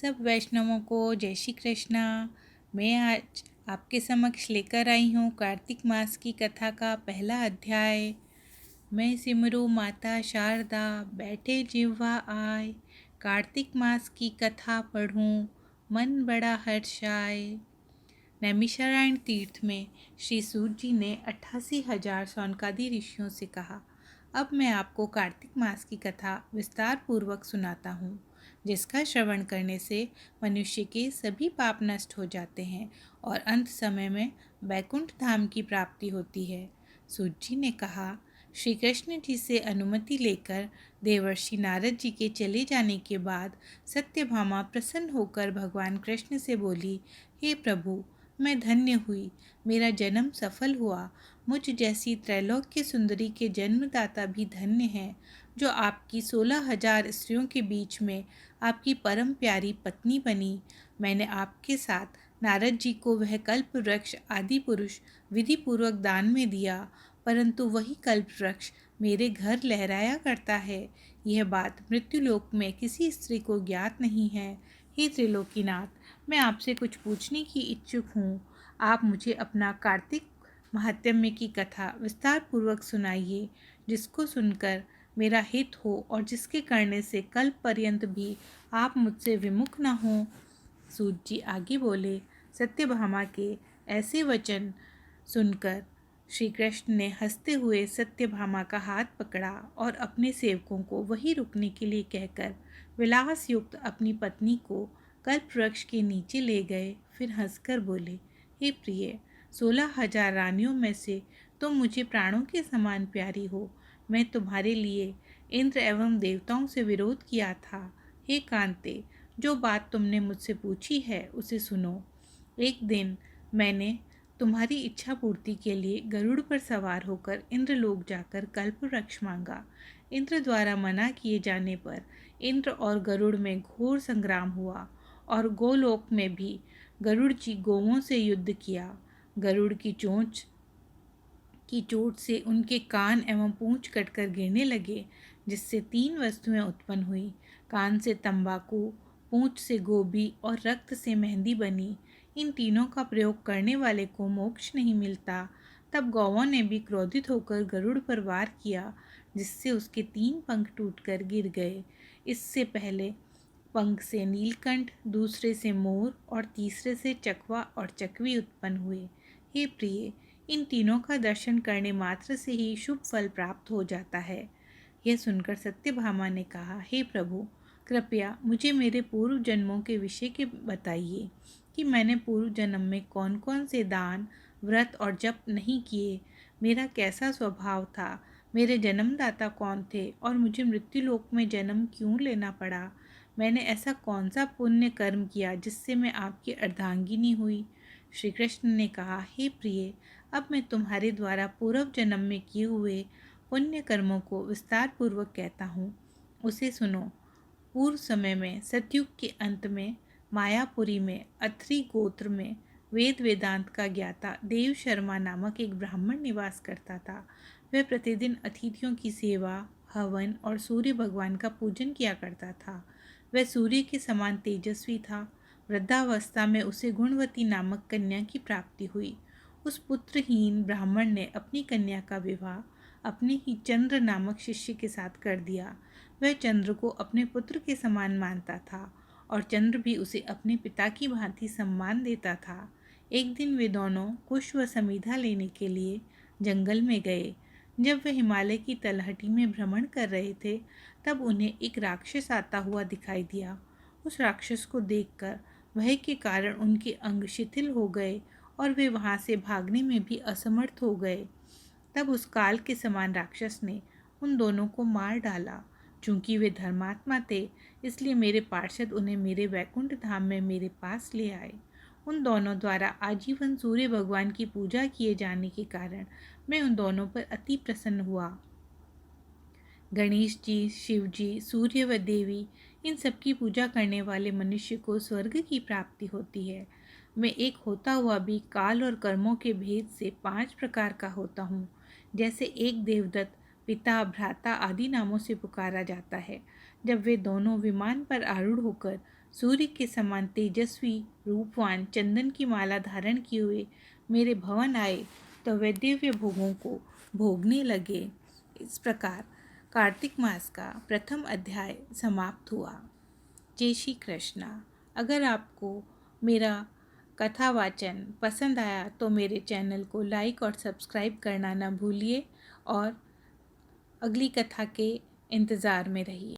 सब वैष्णवों को जय श्री कृष्णा। मैं आज आपके समक्ष लेकर आई हूँ कार्तिक मास की कथा का पहला अध्याय। मैं सिमरू माता शारदा, बैठे जिह्वा आए, कार्तिक मास की कथा पढ़ूँ, मन बड़ा हर्षाए। नैमिषारण्य तीर्थ में श्री सूत जी ने 88,000 सौनकादि ऋषियों से कहा, अब मैं आपको कार्तिक मास की कथा विस्तार पूर्वक सुनाता हूँ, जिसका श्रवण करने से मनुष्य के सभी पाप नष्ट हो जाते हैं और अंत समय में वैकुंठ धाम की प्राप्ति होती है। सूत जी ने कहा, श्री कृष्ण जी से अनुमति लेकर देवर्षि नारद जी के चले जाने के बाद सत्यभामा प्रसन्न होकर भगवान कृष्ण से बोली, हे प्रभु, मैं धन्य हुई, मेरा जन्म सफल हुआ। मुझ जैसी त्रैलोक्य सुंदरी के जन्मदाता भी धन्य हैं, जो आपकी 16,000 स्त्रियों के बीच में आपकी परम प्यारी पत्नी बनी। मैंने आपके साथ नारद जी को वह कल्प वृक्ष आदि पुरुष विधि पूर्वक दान में दिया, परंतु वही कल्प वृक्ष मेरे घर लहराया करता है। यह बात मृत्युलोक में किसी स्त्री को ज्ञात नहीं है। हे त्रिलोकीनाथ, मैं आपसे कुछ पूछने की इच्छुक हूँ। आप मुझे अपना कार्तिक महात्म्य की कथा विस्तार पूर्वक सुनाइए, जिसको सुनकर मेरा हित हो और जिसके करने से कल्प पर्यंत भी आप मुझसे विमुख न हो। सूत जी आगे बोले, सत्यभामा के ऐसे वचन सुनकर श्री कृष्ण ने हंसते हुए सत्यभामा का हाथ पकड़ा और अपने सेवकों को वहीं रुकने के लिए कहकर विलास युक्त अपनी पत्नी को कल्प वृक्ष के नीचे ले गए। फिर हंसकर बोले, हे प्रिय, 16,000 रानियों में से तुम मुझे प्राणों के समान प्यारी हो। मैं तुम्हारे लिए इंद्र एवं देवताओं से विरोध किया था। हे कांते, जो बात तुमने मुझसे पूछी है उसे सुनो। एक दिन मैंने तुम्हारी इच्छा पूर्ति के लिए गरुड़ पर सवार होकर इंद्रलोक जाकर कल्प वृक्ष मांगा। इंद्र द्वारा मना किए जाने पर इंद्र और गरुड़ में घोर संग्राम हुआ और गोलोक में भी गरुड़ जी गोवों से युद्ध किया। गरुड़ की चोट से उनके कान एवं पूंछ कटकर गिरने लगे, जिससे 3 वस्तुएं उत्पन्न हुई। कान से तंबाकू, पूंछ से गोभी और रक्त से मेहंदी बनी। इन तीनों का प्रयोग करने वाले को मोक्ष नहीं मिलता। तब गौवों ने भी क्रोधित होकर गरुड़ पर वार किया, जिससे उसके 3 पंख टूटकर गिर गए। इससे पहले पंख से नीलकंठ, दूसरे से मोर और तीसरे से चकवा और चकवी उत्पन्न हुए। हे प्रिय, इन तीनों का दर्शन करने मात्र से ही शुभ फल प्राप्त हो जाता है। यह सुनकर सत्यभामा ने कहा, हे प्रभु, कृपया मुझे मेरे पूर्व जन्मों के विषय के बताइए कि मैंने पूर्व जन्म में कौन कौन से दान, व्रत और जप नहीं किए, मेरा कैसा स्वभाव था, मेरे जन्मदाता कौन थे और मुझे मृत्युलोक में जन्म क्यों लेना पड़ा। मैंने ऐसा कौन सा पुण्य कर्म किया जिससे मैं आपकी अर्धांगिनी हुई। श्री कृष्ण ने कहा, हे प्रिय, अब मैं तुम्हारे द्वारा पूर्व जन्म में किए हुए पुण्य कर्मों को विस्तार पूर्वक कहता हूँ, उसे सुनो। पूर्व समय में सतयुग के अंत में मायापुरी में अत्रि गोत्र में वेद वेदांत का ज्ञाता देव शर्मा नामक एक ब्राह्मण निवास करता था। वह प्रतिदिन अतिथियों की सेवा, हवन और सूर्य भगवान का पूजन किया करता था। वह सूर्य के समान तेजस्वी था। वृद्धावस्था में उसे गुणवती नामक कन्या की प्राप्ति हुई। उस पुत्रहीन ब्राह्मण ने अपनी कन्या का विवाह अपने ही चंद्र नामक शिष्य के साथ कर दिया। वह चंद्र को अपने पुत्र के समान मानता था और चंद्र भी उसे अपने पिता की भांति सम्मान देता था। एक दिन वे दोनों कुश व समीधा लेने के लिए जंगल में गए। जब वे हिमालय की तलहटी में भ्रमण कर रहे थे, तब उन्हें एक राक्षस आता हुआ दिखाई दिया। उस राक्षस को देखकर भय के कारण उनके अंग शिथिल हो गए और वे वहां से भागने में भी असमर्थ हो गए। तब उस काल के समान राक्षस ने उन दोनों को मार डाला। चूंकि वे धर्मात्मा थे, इसलिए मेरे पार्षद उन्हें मेरे वैकुंठ धाम में मेरे पास ले आए। उन दोनों द्वारा आजीवन सूर्य भगवान की पूजा किए जाने के कारण मैं उन दोनों पर अति प्रसन्न हुआ। गणेश जी, शिव जी, सूर्य व देवी, इन सबकी पूजा करने वाले मनुष्य को स्वर्ग की प्राप्ति होती है। मैं एक होता हुआ भी काल और कर्मों के भेद से 5 प्रकार का होता हूँ। जैसे एक देवदत्त पिता, भ्राता आदि नामों से पुकारा जाता है। जब वे दोनों विमान पर आरूढ़ होकर सूर्य के समान तेजस्वी रूपवान चंदन की माला धारण किए हुए मेरे भवन आए तो वे दिव्य भोगों को भोगने लगे। इस प्रकार कार्तिक मास का प्रथम अध्याय समाप्त हुआ। जय श्री कृष्णा। अगर आपको मेरा कथा वाचन पसंद आया तो मेरे चैनल को लाइक और सब्सक्राइब करना ना भूलिए और अगली कथा के इंतज़ार में रहिए।